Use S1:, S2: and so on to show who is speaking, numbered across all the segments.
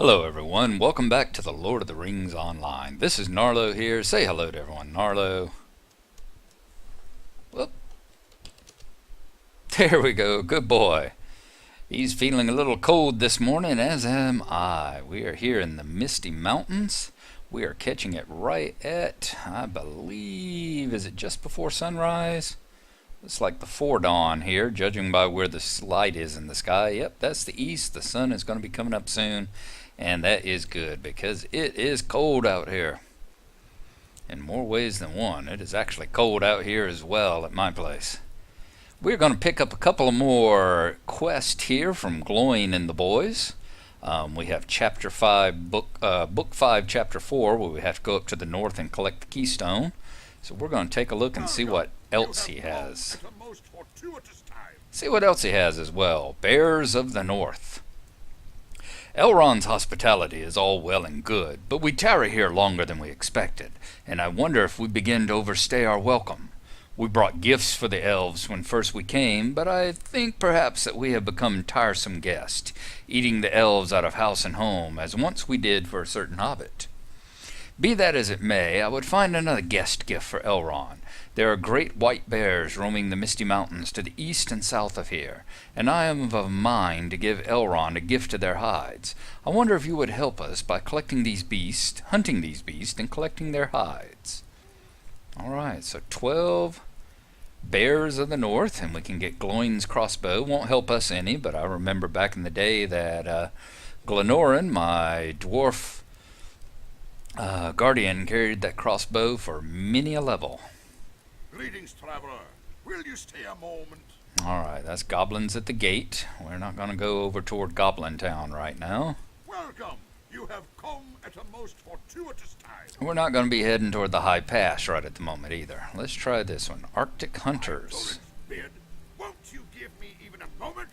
S1: Hello everyone, welcome back to the Lord of the Rings Online. This is Gnarlo here. Say hello to everyone, Gnarlo. Whoop. There we go, good boy. He's feeling a little cold this morning, as am I. We are here in the Misty Mountains. We are catching it right at, I believe, is it just before sunrise? It's like before dawn here, judging by where the light is in the sky. Yep, that's the east. The sun is going to be coming up soon. And that is good because it is cold out here. In more ways than one. It is actually cold out here as well at my place. We're going to pick up a couple of more quests here from Glowing and the boys. We have Chapter 5, Book 5, Chapter 4, where we have to go up to the north and collect the keystone. So we're going to take a look and see what else he has. See what else he has as well. Bears of the North. Elrond's hospitality is all well and good, but we tarry here longer than we expected, and I wonder if we begin to overstay our welcome. We brought gifts for the elves when first we came, but I think perhaps that we have become tiresome guests, eating the elves out of house and home, as once we did for a certain hobbit. Be that as it may, I would find another guest gift for Elrond. There are great white bears roaming the Misty Mountains to the east and south of here, and I am of a mind to give Elrond a gift of their hides. I wonder if you would help us by collecting these beasts, hunting these beasts, and collecting their hides. Alright, so 12 bears of the north, and we can get Glowing's crossbow. Won't help us any, but I remember back in the day that Glenorin, my dwarf guardian, carried that crossbow for many a level.
S2: Greetings, traveler. Will you stay a moment?
S1: Alright, that's goblins at the gate. We're not going to go over toward Goblin Town right now.
S2: Welcome. You have come at a most fortuitous time.
S1: We're not going to be heading toward the high pass right at the moment either. Let's try this one. Arctic Hunters.
S2: Beard, won't you give me even a moment?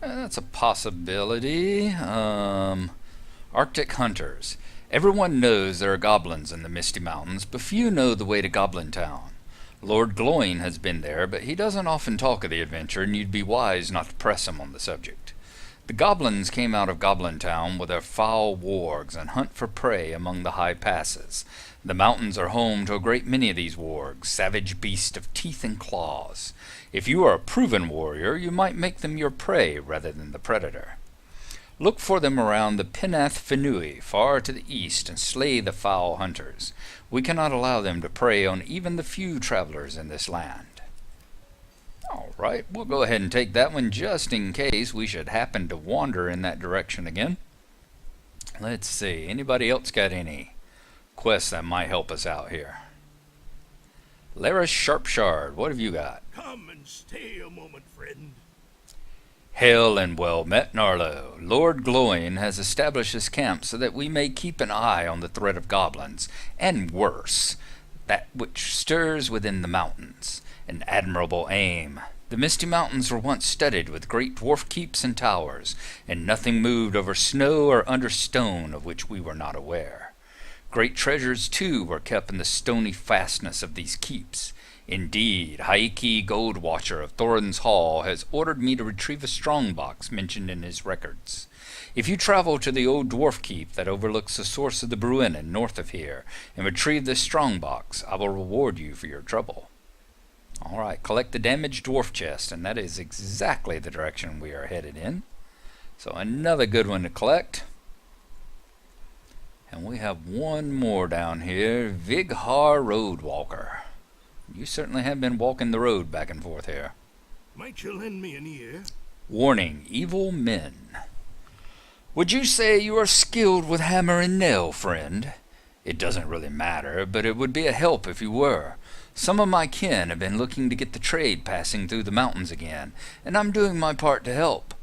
S1: That's a possibility. Arctic Hunters. Everyone knows there are goblins in the Misty Mountains, but few know the way to Goblin Town. Lord Glowing has been there, but he doesn't often talk of the adventure, and you'd be wise not to press him on the subject. The goblins came out of Goblin Town with their foul wargs and hunt for prey among the high passes. The mountains are home to a great many of these wargs, savage beasts of teeth and claws. If you are a proven warrior, you might make them your prey rather than the predator. Look for them around the Penath Finui, far to the east, and slay the foul hunters. We cannot allow them to prey on even the few travelers in this land. Alright, we'll go ahead and take that one just in case we should happen to wander in that direction again. Let's see, anybody else got any quests that might help us out here? Lara Sharpshard, what have you got?
S2: Come and stay a moment, friend.
S1: Hail and well met, Gnarlo. Lord Glowing has established his camp so that we may keep an eye on the threat of goblins, and worse, that which stirs within the mountains. An admirable aim. The Misty Mountains were once studded with great dwarf keeps and towers, and nothing moved over snow or under stone of which we were not aware. Great treasures, too, were kept in the stony fastness of these keeps. Indeed, Haiki Goldwatcher of Thorin's Hall has ordered me to retrieve a strongbox mentioned in his records. If you travel to the old dwarf keep that overlooks the source of the Bruinen north of here, and retrieve this strongbox, I will reward you for your trouble. Alright, collect the damaged dwarf chest, and that is exactly the direction we are headed in. So another good one to collect. And we have one more down here, Vighar Roadwalker. You certainly have been walking the road back and forth here.
S2: Might you lend me an ear?
S1: Warning, evil men. Would you say you are skilled with hammer and nail, friend? It doesn't really matter, but it would be a help if you were. Some of my kin have been looking to get the trade passing through the mountains again, and I'm doing my part to help.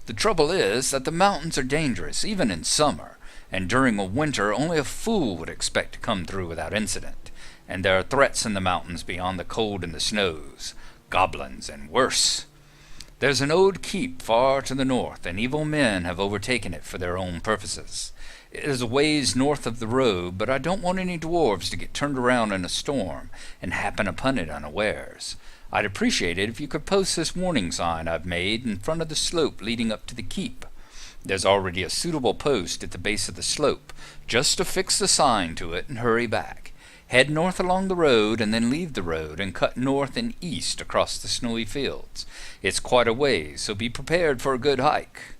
S1: The trouble is that the mountains are dangerous, even in summer, and during a winter only a fool would expect to come through without incident. And there are threats in the mountains beyond the cold and the snows, goblins and worse. There's an old keep far to the north, and evil men have overtaken it for their own purposes. It is a ways north of the road, but I don't want any dwarves to get turned around in a storm and happen upon it unawares. I'd appreciate it if you could post this warning sign I've made in front of the slope leading up to the keep. There's already a suitable post at the base of the slope. Just affix the sign to it and hurry back. Head north along the road and then leave the road and cut north and east across the snowy fields. It's quite a ways, so be prepared for a good hike.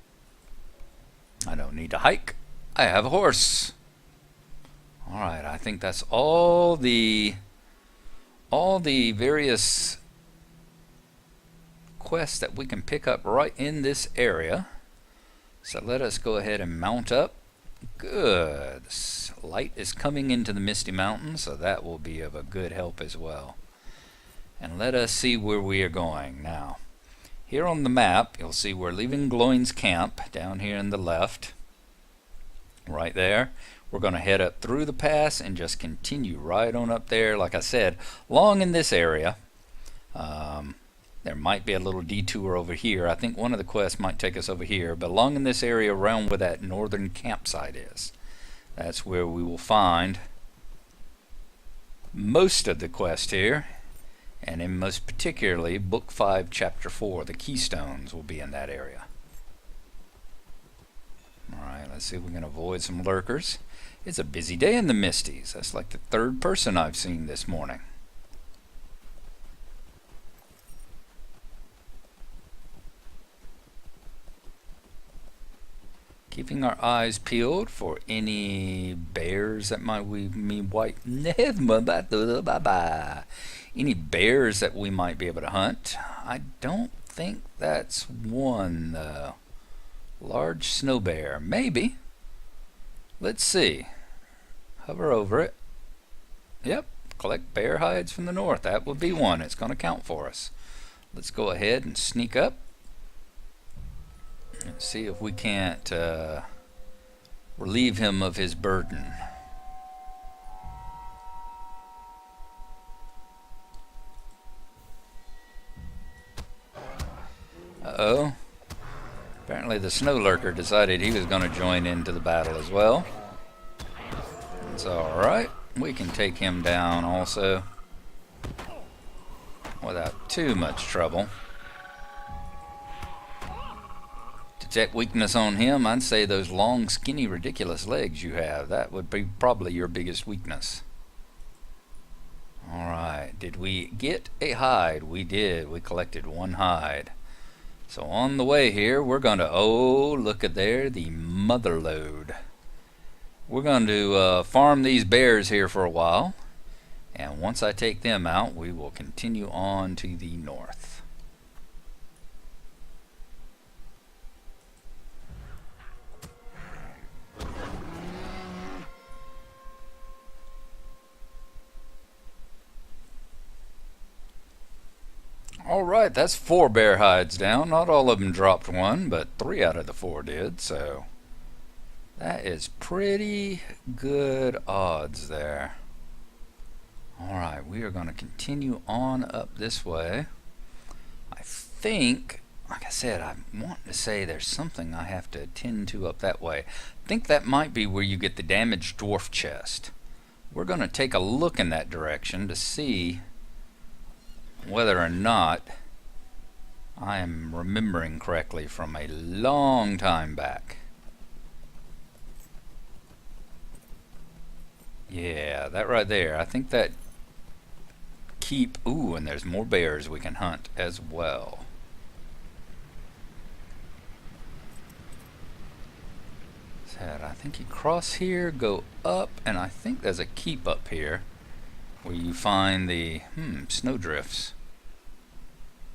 S1: I don't need to hike. I have a horse. Alright, I think that's all the various quests that we can pick up right in this area. So let us go ahead and mount up. Good. Light is coming into the Misty Mountains, so that will be of a good help as well. And let us see where we are going now. Here on the map, you'll see we're leaving Gloin's camp down here in the left. Right there. We're going to head up through the pass and just continue right on up there. Like I said, long in this area. There might be a little detour over here. I think one of the quests might take us over here, but along in this area around where that northern campsite is. That's where we will find most of the quest here, and in most particularly Book 5, Chapter 4, the Keystones will be in that area. Alright, let's see if we can avoid some lurkers. It's a busy day in the Misties. That's like the third person I've seen this morning. Keeping our eyes peeled for any bears that might any bears that we might be able to hunt. I don't think that's one though. Large snow bear, maybe. Let's see. Hover over it. Yep, collect bear hides from the north. That would be one. It's going to count for us. Let's go ahead and sneak up. And see if we can't relieve him of his burden. Uh-oh. Apparently the snow lurker decided he was going to join into the battle as well. It's alright. We can take him down also without too much trouble. Check weakness on him, I'd say those long, skinny, ridiculous legs you have. That would be probably your biggest weakness. Alright, did we get a hide? We did. We collected one hide. So on the way here, we're going to, oh, look at there, the mother lode. We're going to farm these bears here for a while. And once I take them out, we will continue on to the north. Alright, that's 4 bear hides down. Not all of them dropped one, but 3 out of the 4 did, so that is pretty good odds there. Alright, we are going to continue on up this way. I think, like I said, I want to say there's something I have to attend to up that way. I think that might be where you get the damaged dwarf chest. We're going to take a look in that direction to see whether or not I am remembering correctly from a long time back. Yeah, that right there. I think that keep... Ooh, and there's more bears we can hunt as well. I think you cross here, go up, and I think there's a keep up here where you find the snowdrifts.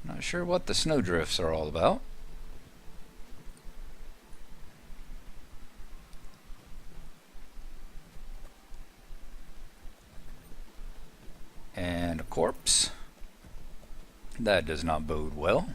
S1: Not sure what the snowdrifts are all about. And a corpse. That does not bode well.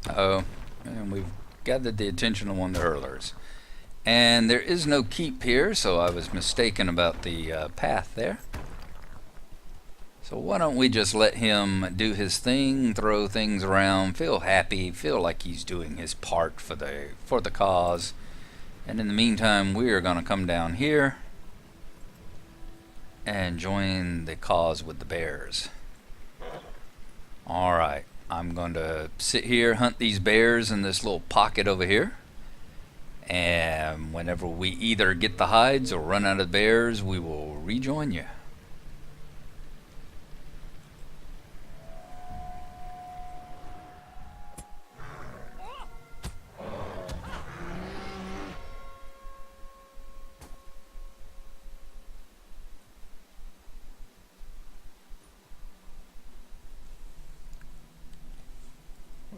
S1: Uh-oh. And we've gathered the attention of one of the hurlers. And there is no keep here, so I was mistaken about the path there. So why don't we just let him do his thing, throw things around, feel happy, feel like he's doing his part for the cause. And in the meantime, we are going to come down here and join the cause with the bears. Alright, I'm going to sit here, hunt these bears in this little pocket over here. And whenever we either get the hides or run out of bears, we will rejoin you.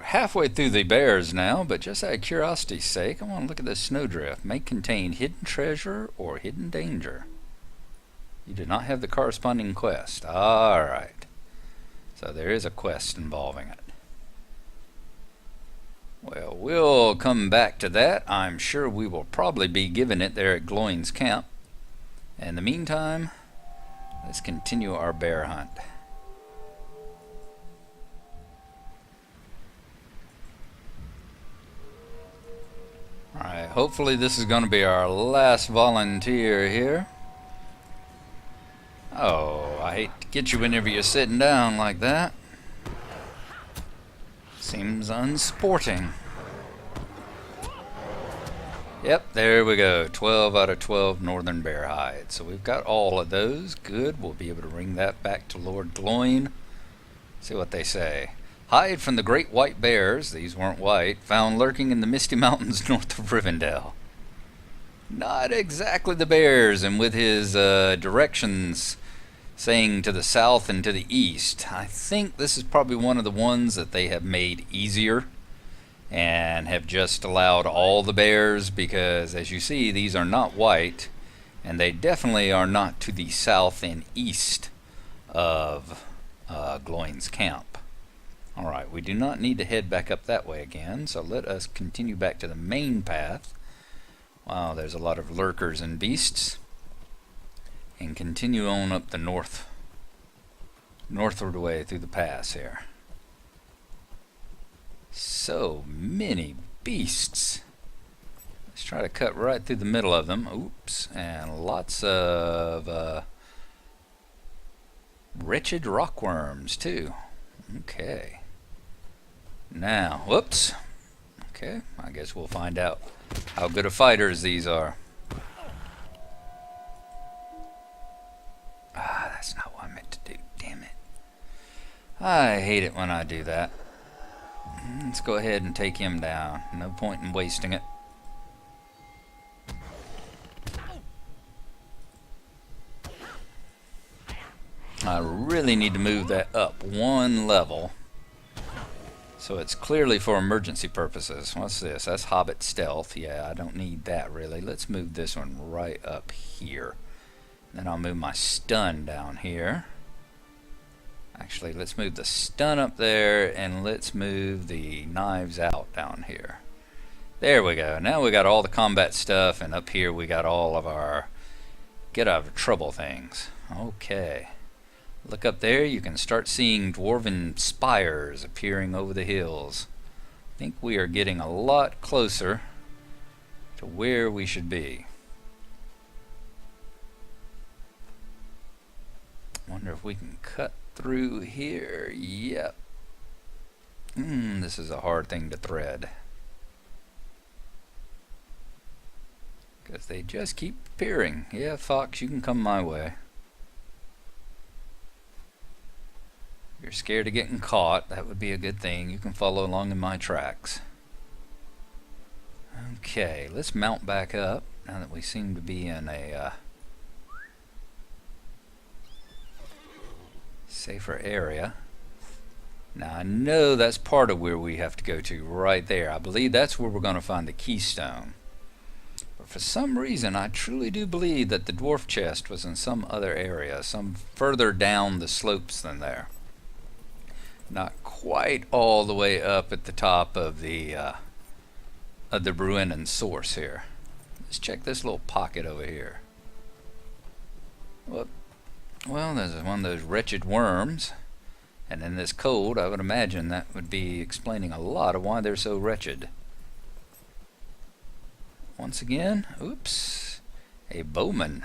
S1: Halfway through the bears now, but just out of curiosity's sake, I want to look at this snowdrift. May contain hidden treasure or hidden danger. You do not have the corresponding quest. Alright. So there is a quest involving it. Well, we'll come back to that. I'm sure we will probably be given it there at Gloin's camp. In the meantime, let's continue our bear hunt. Alright, hopefully this is going to be our last volunteer here. Oh, I hate to get you whenever you're sitting down like that. Seems unsporting. Yep, there we go. 12 out of 12 northern bear hides. So we've got all of those. Good. We'll be able to bring that back to Lord Gloin. See what they say. Hide from the great white bears, these weren't white, found lurking in the Misty Mountains north of Rivendell. Not exactly the bears, and with his directions saying to the south and to the east, I think this is probably one of the ones that they have made easier and have just allowed all the bears, because as you see, these are not white, and they definitely are not to the south and east of Gloin's camp. Alright, we do not need to head back up that way again, so let us continue back to the main path. Wow, there's a lot of lurkers and beasts. And continue on up the northward way through the pass here. So many beasts. Let's try to cut right through the middle of them. Oops, and lots of wretched rockworms too. Okay. Now, whoops. Okay, I guess we'll find out how good of fighters these are. Ah, that's not what I meant to do. Damn it. I hate it when I do that. Let's go ahead and take him down. No point in wasting it. I really need to move that up one level. So it's clearly for emergency purposes. What's this? That's Hobbit Stealth. Yeah, I don't need that really. Let's move this one right up here. Then I'll move my stun down here. Actually, let's move the stun up there, and let's move the knives out down here. There we go. Now we got all the combat stuff, and up here we got all of our get out of trouble things. Okay. Look up there, you can start seeing dwarven spires appearing over the hills. I think we are getting a lot closer to where we should be. Wonder if we can cut through here. Yep. This is a hard thing to thread. Because they just keep appearing. Yeah, Fox, you can come my way. If you're scared of getting caught, that would be a good thing. You can follow along in my tracks. Okay, let's mount back up now that we seem to be in a safer area. Now I know that's part of where we have to go to right there. I believe that's where we're going to find the keystone. But for some reason I truly do believe that the dwarf chest was in some other area, some further down the slopes than there. Not quite all the way up at the top of the Bruinen source here. Let's check this little pocket over here. Whoop. Well, there's one of those wretched worms, and in this cold I would imagine that would be explaining a lot of why they're so wretched. Once again, oops, a bowman.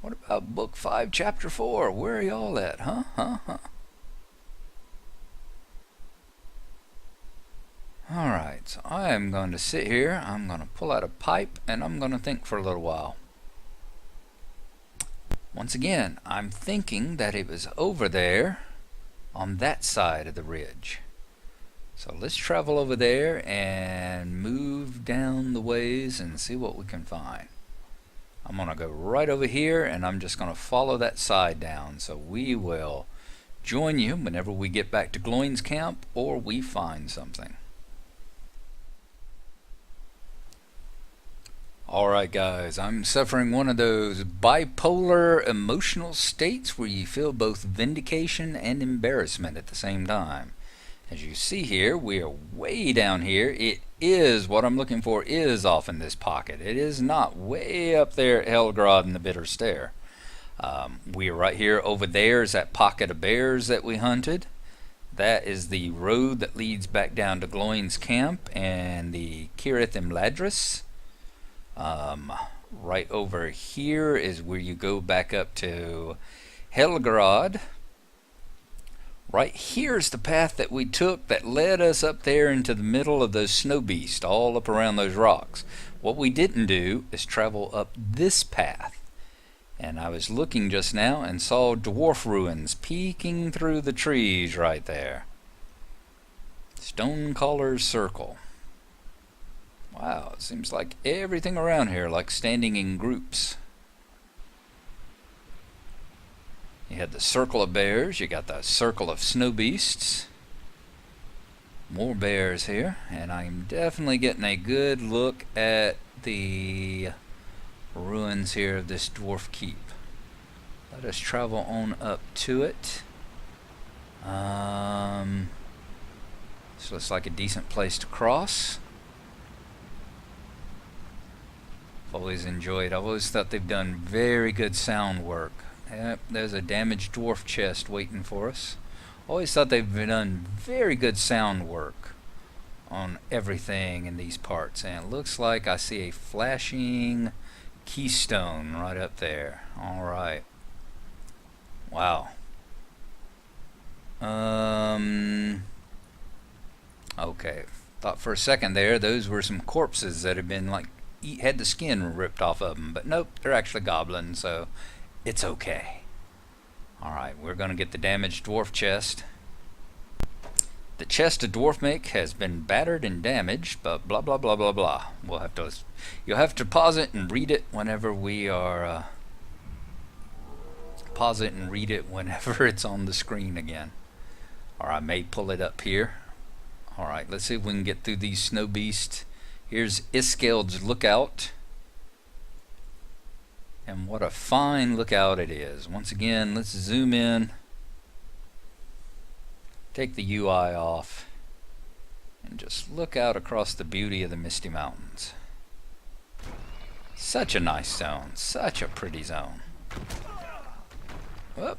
S1: What about book 5, chapter 4? Where are y'all at, huh? Alright, so I am going to sit here, I'm going to pull out a pipe, and I'm going to think for a little while. Once again, I'm thinking that it was over there on that side of the ridge. So let's travel over there and move down the ways and see what we can find. I'm going to go right over here and I'm just going to follow that side down. So we will join you whenever we get back to Gloin's camp or we find something. Alright guys, I'm suffering one of those bipolar emotional states where you feel both vindication and embarrassment at the same time. As you see here, we are way down here. It is, what I'm looking for is off in this pocket. It is not way up there at Helgrod and the Bitter Stair. We are right here. Over there is that pocket of bears that we hunted. That is the road that leads back down to Gloin's camp and the Kirith Imladris. Right over here is where you go back up to Helgrod. Right here's the path that we took that led us up there into the middle of those snow beasts, all up around those rocks. What we didn't do is travel up this path. And I was looking just now and saw dwarf ruins peeking through the trees right there. Stonecaller's Circle. Wow, it seems like everything around here like standing in groups. You had the circle of bears, you got the circle of snow beasts. More bears here, and I'm definitely getting a good look at the ruins here of this dwarf keep. Let us travel on up to it. This looks like a decent place to cross. I've always thought they've done very good sound work. Yep, there's a damaged dwarf chest waiting for us. Always thought they've done very good sound work on everything in these parts. And it looks like I see a flashing keystone right up there. Alright. Wow. Okay. Thought for a second there those were some corpses that had been like had the skin ripped off of them, but nope, they're actually goblins, so it's okay. Alright, we're gonna get the damaged dwarf chest. The chest of dwarf make has been battered and damaged, but blah blah blah blah blah. You'll have to pause it and read it whenever we are pause it and read it whenever it's on the screen again. Or I may pull it up here. Alright, let's see if we can get through these snow beasts. Here's Iskeld's Lookout. And what a fine lookout it is. Once again, let's zoom in. Take the UI off. And just look out across the beauty of the Misty Mountains. Such a nice zone. Such a pretty zone. Whoop.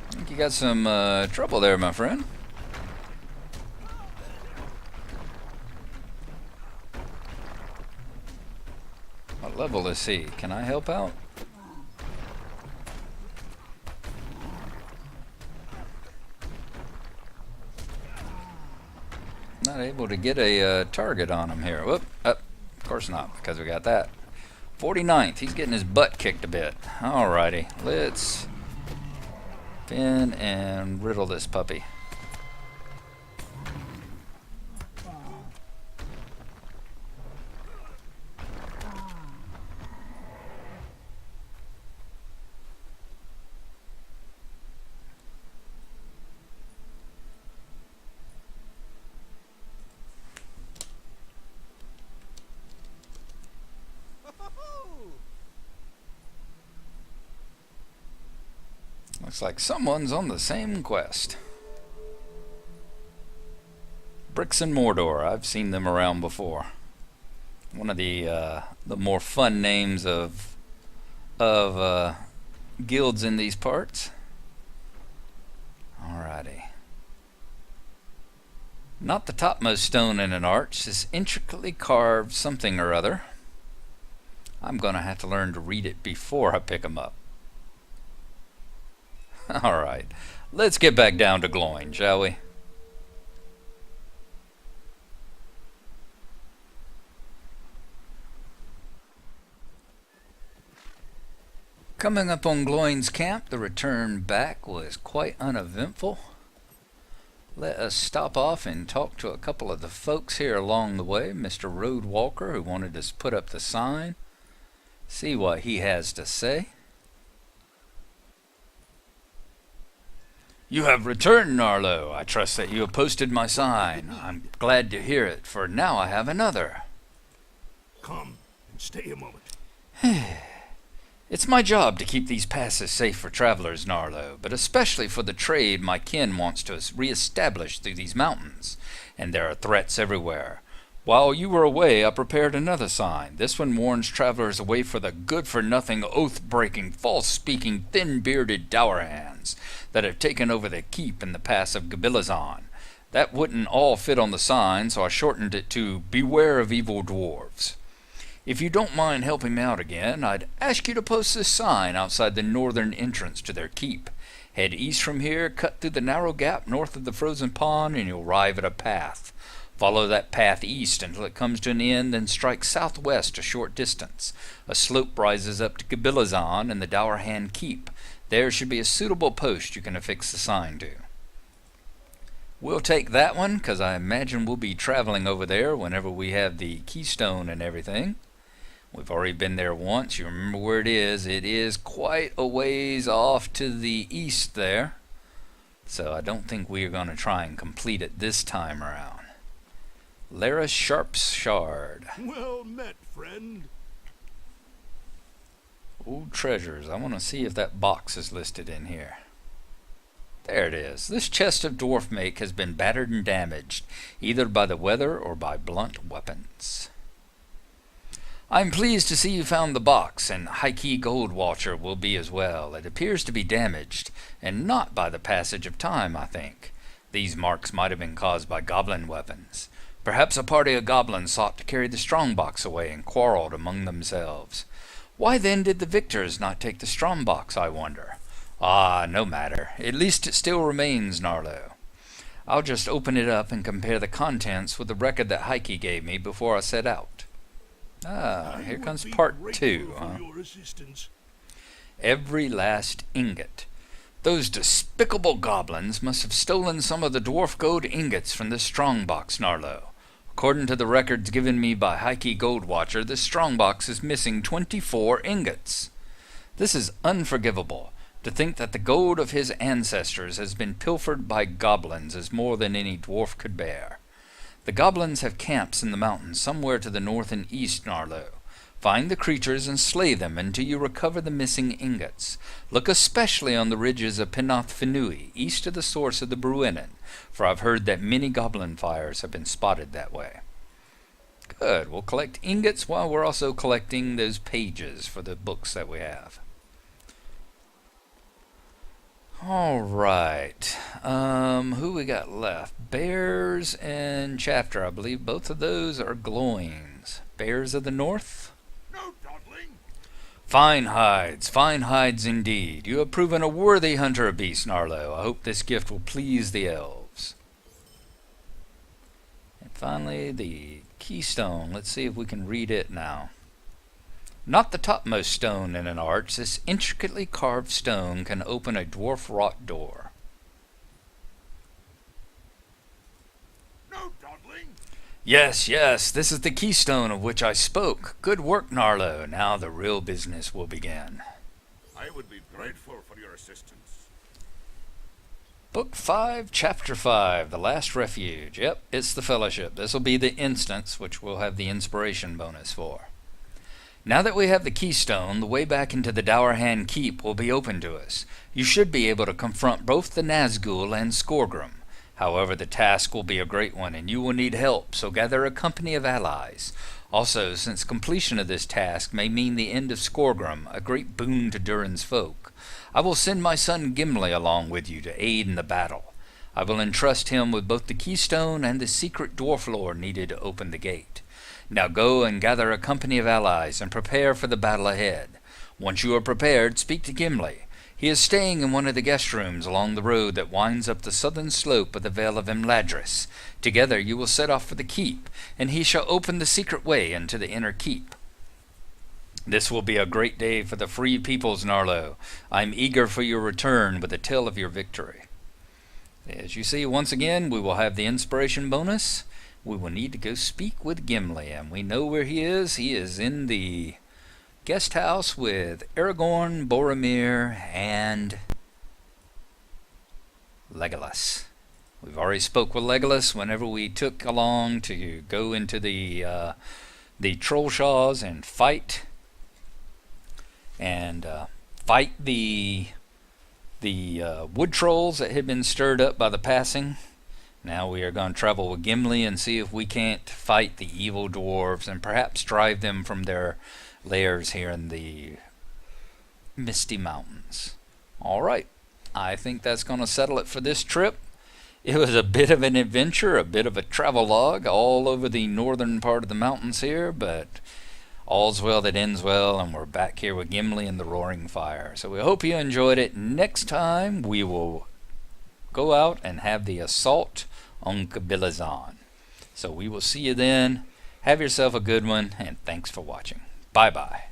S1: I think you got some trouble there, my friend. What level is he? Can I help out? Not able to get a target on him here. Whoop. Of course not, because we got that. 49th. He's getting his butt kicked a bit. Alrighty. Let's pin and riddle this puppy. Looks like someone's on the same quest. Bricks and Mordor. I've seen them around before. One of the more fun names of guilds in these parts. Alrighty. Not the topmost stone in an arch, this intricately carved something or other. I'm going to have to learn to read it before I pick 'em up. Alright, let's get back down to glowing, shall we? Coming up on Gloin's camp, the return back was quite uneventful. Let us stop off and talk to a couple of the folks here along the way. Mr. Road Walker, who wanted us to put up the sign. See what he has to say. You have returned, Gnarlo. I trust that you have posted my sign. I'm glad to hear it, for now I have another.
S2: Come and stay a moment.
S1: It's my job to keep these passes safe for travelers, Gnarlo, but especially for the trade my kin wants to re-establish through these mountains, and there are threats everywhere. While you were away, I prepared another sign. This one warns travelers away for the good-for-nothing, oath-breaking, false-speaking, thin-bearded dour hands that have taken over the keep in the pass of Gabilazan. That wouldn't all fit on the sign, so I shortened it to Beware of Evil Dwarves. If you don't mind helping me out again, I'd ask you to post this sign outside the northern entrance to their keep. Head east from here, cut through the narrow gap north of the frozen pond, and you'll arrive at a path. Follow that path east until it comes to an end, then strike southwest a short distance. A slope rises up to Gabilazan and the Dour Hand Keep. There should be a suitable post you can affix the sign to. We'll take that one, because I imagine we'll be traveling over there whenever we have the keystone and everything. We've already been there once. You remember where it is. It is quite a ways off to the east there. So I don't think we are going to try and complete it this time around. Lara Sharp's Shard.
S2: Well met, friend.
S1: Old treasures. I want to see if that box is listed in here. There it is. This chest of dwarf make has been battered and damaged, either by the weather or by blunt weapons. I'm pleased to see you found the box, and Heike Goldwatcher will be as well. It appears to be damaged, and not by the passage of time, I think. These marks might have been caused by goblin weapons. Perhaps a party of goblins sought to carry the strong box away and quarreled among themselves. Why then did the victors not take the strong box, I wonder? Ah, no matter. At least it still remains, Gnarlo. I'll just open it up and compare the contents with the record that Heike gave me before I set out. Ah, here comes part 2, huh? Every last ingot. Those despicable goblins must have stolen some of the dwarf gold ingots from this strongbox, Gnarlo. According to the records given me by Heike Goldwatcher, this strongbox is missing 24 ingots. This is unforgivable. To think that the gold of his ancestors has been pilfered by goblins is more than any dwarf could bear. The goblins have camps in the mountains somewhere to the north and east, Gnarlo. Find the creatures and slay them until you recover the missing ingots. Look especially on the ridges of Penoth Finui, east of the source of the Bruinen, for I've heard that many goblin fires have been spotted that way. Good. We'll collect ingots while we're also collecting those pages for the books that we have. Alright, who we got left? Bears and Chapter, I believe both of those are glowings. Bears of the North?
S2: No dawdling.
S1: Fine hides indeed. You have proven a worthy hunter of beasts, Gnarlo. I hope this gift will please the elves. And finally, the keystone. Let's see if we can read it now. Not the topmost stone in an arch, this intricately carved stone can open a dwarf-wrought door.
S2: No dawdling.
S1: Yes, this is the keystone of which I spoke. Good work, Gnarlo. Now the real business will begin.
S2: I would be grateful for your assistance.
S1: Book 5, Chapter 5, The Last Refuge. Yep, it's the Fellowship. This will be the instance, which we'll have the inspiration bonus for. Now that we have the keystone, the way back into the Dour Hand Keep will be open to us. You should be able to confront both the Nazgul and Skorgrim. However, the task will be a great one, and you will need help, so gather a company of allies. Also, since completion of this task may mean the end of Skorgrim, a great boon to Durin's folk, I will send my son Gimli along with you to aid in the battle. I will entrust him with both the keystone and the secret dwarf lore needed to open the gate. Now go and gather a company of allies and prepare for the battle ahead. Once you are prepared, speak to Gimli. He is staying in one of the guest rooms along the road that winds up the southern slope of the Vale of Imladris. Together you will set off for the keep, and he shall open the secret way into the inner keep. This will be a great day for the free peoples, Gnarlo. I am eager for your return with a tale of your victory. As you see, once again, we will have the inspiration bonus. We will need to go speak with Gimli, and we know where he is. He is in the guest house with Aragorn, Boromir, and Legolas. We've already spoke with Legolas whenever we took along to go into the Trollshaws and fight the wood trolls that had been stirred up by the passing. Now we are going to travel with Gimli and see if we can't fight the evil dwarves and perhaps drive them from their lairs here in the Misty Mountains. Alright, I think that's going to settle it for this trip. It was a bit of an adventure, a bit of a travelogue all over the northern part of the mountains here, but all's well that ends well, and we're back here with Gimli and the Roaring Fire. So we hope you enjoyed it. Next time we will go out and have the assault on Kabilazan. So we will see you then. Have yourself a good one, and thanks for watching. Bye-bye.